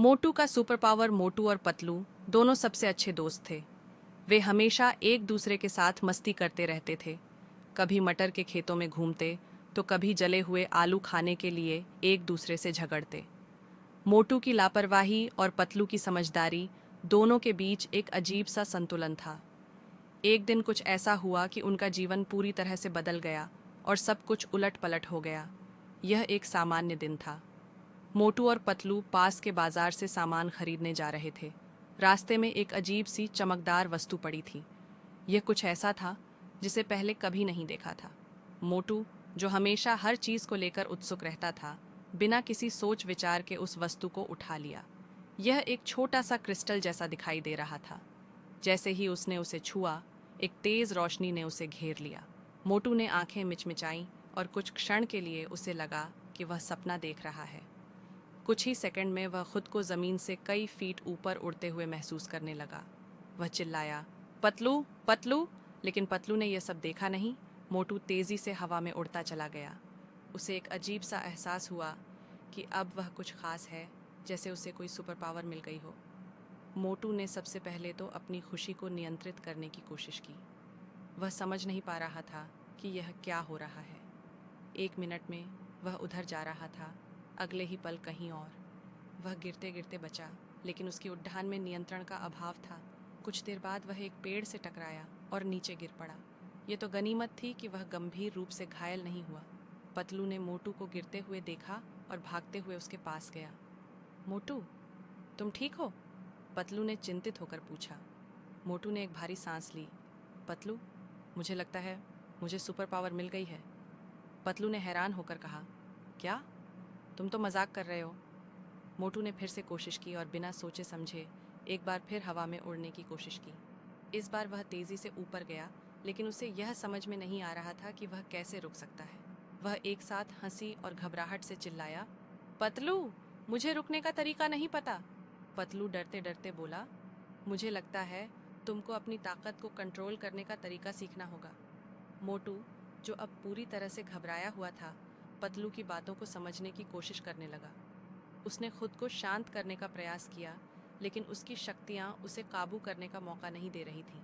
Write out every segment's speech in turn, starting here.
मोटू का super power. मोटू और पतलू दोनों सबसे अच्छे दोस्त थे। वे हमेशा एक दूसरे के साथ मस्ती करते रहते थे। कभी मटर के खेतों में घूमते तो कभी जले हुए आलू खाने के लिए एक दूसरे से झगड़ते। मोटू की लापरवाही और पतलू की समझदारी दोनों के बीच एक अजीब सा संतुलन था। एक दिन कुछ ऐसा हुआ कि उनका जीवन पूरी तरह से बदल गया और सब कुछ उलट पलट हो गया। यह एक सामान्य दिन था। मोटू और पतलू पास के बाजार से सामान खरीदने जा रहे थे। रास्ते में एक अजीब सी चमकदार वस्तु पड़ी थी। यह कुछ ऐसा था जिसे पहले कभी नहीं देखा था। मोटू, जो हमेशा हर चीज को लेकर उत्सुक रहता था, बिना किसी सोच विचार के उस वस्तु को उठा लिया। यह एक छोटा सा क्रिस्टल जैसा दिखाई दे रहा था। जैसे ही उसने उसे छुआ, एक तेज रोशनी ने उसे घेर लिया। मोटू ने आंखें मिचमिचाईं और कुछ क्षण के लिए उसे लगा कि वह सपना देख रहा है। कुछ ही सेकंड में वह खुद को जमीन से कई फीट ऊपर उड़ते हुए महसूस करने लगा। वह चिल्लाया, पतलू पतलू! लेकिन पतलू ने यह सब देखा नहीं। मोटू तेजी से हवा में उड़ता चला गया। उसे एक अजीब सा एहसास हुआ कि अब वह कुछ खास है, जैसे उसे कोई सुपर पावर मिल गई हो। मोटू ने सबसे पहले तो अपनी खुशी को नियंत्रित करने की कोशिश की। वह समझ नहीं पा रहा था कि यह क्या हो रहा है। एक मिनट में वह उधर जा रहा था, अगले ही पल कहीं और। वह गिरते गिरते बचा, लेकिन उसकी उड़ान में नियंत्रण का अभाव था। कुछ देर बाद वह एक पेड़ से टकराया और नीचे गिर पड़ा। ये तो गनीमत थी कि वह गंभीर रूप से घायल नहीं हुआ। पतलू ने मोटू को गिरते हुए देखा और भागते हुए उसके पास गया। मोटू, तुम ठीक हो? पतलू ने चिंतित होकर पूछा। मोटू ने एक भारी सांस ली। पतलू, मुझे लगता है मुझे सुपर पावर मिल गई है। पतलू ने हैरान होकर कहा, क्या? तुम तो मजाक कर रहे हो। मोटू ने फिर से कोशिश की और बिना सोचे समझे एक बार फिर हवा में उड़ने की कोशिश की। इस बार वह तेजी से ऊपर गया, लेकिन उसे यह समझ में नहीं आ रहा था कि वह कैसे रुक सकता है। वह एक साथ हंसी और घबराहट से चिल्लाया, पतलू, मुझे रुकने का तरीका नहीं पता। पतलू डरते डरते बोला, मुझे लगता है तुमको अपनी ताकत को कंट्रोल करने का तरीका सीखना होगा। मोटू, जो अब पूरी तरह से घबराया हुआ था, पतलू की बातों को समझने की कोशिश करने लगा। उसने खुद को शांत करने का प्रयास किया, लेकिन उसकी शक्तियाँ उसे काबू करने का मौका नहीं दे रही थीं।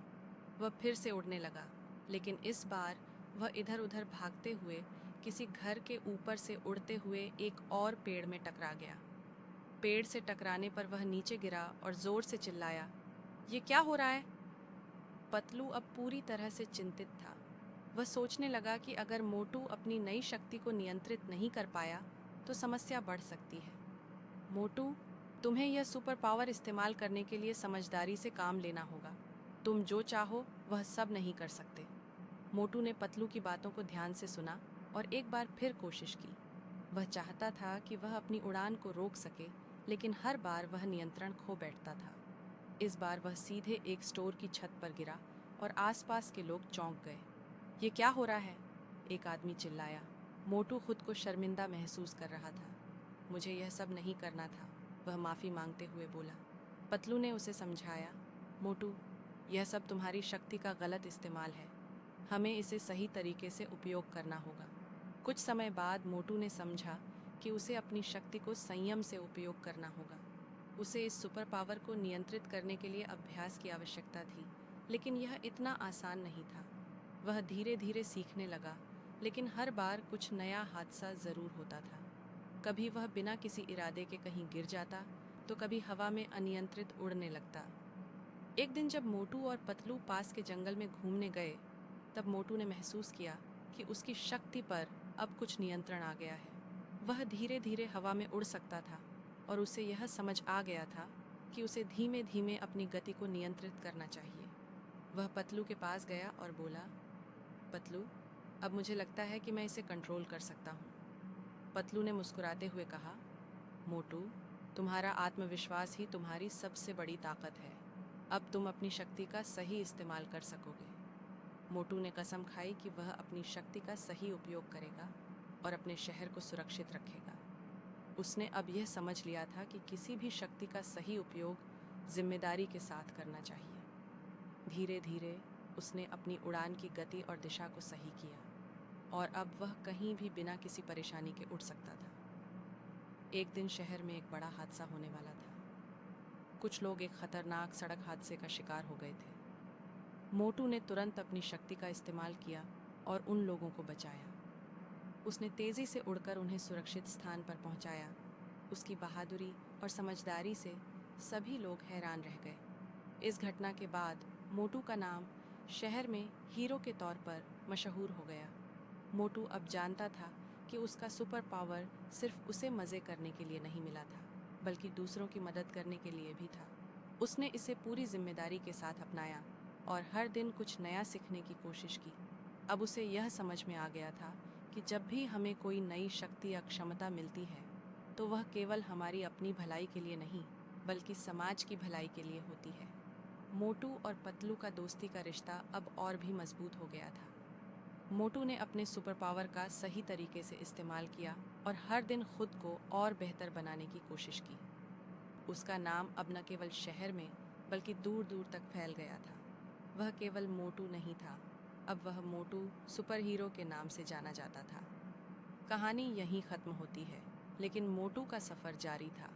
वह फिर से उड़ने लगा, लेकिन इस बार वह इधर उधर भागते हुए किसी घर के ऊपर से उड़ते हुए एक और पेड़ में टकरा गया। पेड़ से टकराने पर वह नीचे गिरा और जोर से चिल्लाया, ये क्या हो रहा है? पतलू अब पूरी तरह से चिंतित था। वह सोचने लगा कि अगर मोटू अपनी नई शक्ति को नियंत्रित नहीं कर पाया तो समस्या बढ़ सकती है। मोटू, तुम्हें यह सुपर पावर इस्तेमाल करने के लिए समझदारी से काम लेना होगा। तुम जो चाहो वह सब नहीं कर सकते। मोटू ने पतलू की बातों को ध्यान से सुना और एक बार फिर कोशिश की। वह चाहता था कि वह अपनी उड़ान को रोक सके, लेकिन हर बार वह नियंत्रण खो बैठता था। इस बार वह सीधे एक स्टोर की छत पर गिरा और आसपास के लोग चौंक गए। ये क्या हो रहा है? एक आदमी चिल्लाया। मोटू खुद को शर्मिंदा महसूस कर रहा था। मुझे यह सब नहीं करना था, वह माफ़ी मांगते हुए बोला। पतलू ने उसे समझाया, मोटू, यह सब तुम्हारी शक्ति का गलत इस्तेमाल है। हमें इसे सही तरीके से उपयोग करना होगा। कुछ समय बाद मोटू ने समझा कि उसे अपनी शक्ति को संयम से उपयोग करना होगा। उसे इस सुपर पावर को नियंत्रित करने के लिए अभ्यास की आवश्यकता थी, लेकिन यह इतना आसान नहीं था। वह धीरे धीरे सीखने लगा, लेकिन हर बार कुछ नया हादसा ज़रूर होता था। कभी वह बिना किसी इरादे के कहीं गिर जाता, तो कभी हवा में अनियंत्रित उड़ने लगता। एक दिन जब मोटू और पतलू पास के जंगल में घूमने गए, तब मोटू ने महसूस किया कि उसकी शक्ति पर अब कुछ नियंत्रण आ गया है। वह धीरे धीरे हवा में उड़ सकता था और उसे यह समझ आ गया था कि उसे धीमे धीमे अपनी गति को नियंत्रित करना चाहिए। वह पतलू के पास गया और बोला, पतलू, अब मुझे लगता है कि मैं इसे कंट्रोल कर सकता हूँ। पतलू ने मुस्कुराते हुए कहा, मोटू, तुम्हारा आत्मविश्वास ही तुम्हारी सबसे बड़ी ताकत है। अब तुम अपनी शक्ति का सही इस्तेमाल कर सकोगे। मोटू ने कसम खाई कि वह अपनी शक्ति का सही उपयोग करेगा और अपने शहर को सुरक्षित रखेगा। उसने अब यह समझ लिया था कि किसी भी शक्ति का सही उपयोग जिम्मेदारी के साथ करना चाहिए। धीरे धीरे उसने अपनी उड़ान की गति और दिशा को सही किया और अब वह कहीं भी बिना किसी परेशानी के उड़ सकता था। एक दिन शहर में एक बड़ा हादसा होने वाला था। कुछ लोग एक खतरनाक सड़क हादसे का शिकार हो गए थे। मोटू ने तुरंत अपनी शक्ति का इस्तेमाल किया और उन लोगों को बचाया। उसने तेजी से उड़कर उन्हें सुरक्षित स्थान पर पहुंचाया। उसकी बहादुरी और समझदारी से सभी लोग हैरान रह गए। इस घटना के बाद मोटू का नाम शहर में हीरो के तौर पर मशहूर हो गया। मोटू अब जानता था कि उसका सुपर पावर सिर्फ उसे मज़े करने के लिए नहीं मिला था, बल्कि दूसरों की मदद करने के लिए भी था। उसने इसे पूरी जिम्मेदारी के साथ अपनाया और हर दिन कुछ नया सीखने की कोशिश की। अब उसे यह समझ में आ गया था कि जब भी हमें कोई नई शक्ति या क्षमता मिलती है, तो वह केवल हमारी अपनी भलाई के लिए नहीं, बल्कि समाज की भलाई के लिए होती है। मोटू और पतलू का दोस्ती का रिश्ता अब और भी मजबूत हो गया था। मोटू ने अपने सुपर पावर का सही तरीके से इस्तेमाल किया और हर दिन खुद को और बेहतर बनाने की कोशिश की। उसका नाम अब न केवल शहर में बल्कि दूर दूर तक फैल गया था। वह केवल मोटू नहीं था, अब वह मोटू सुपर हीरो के नाम से जाना जाता था। कहानी यहीं खत्म होती है, लेकिन मोटू का सफर जारी था।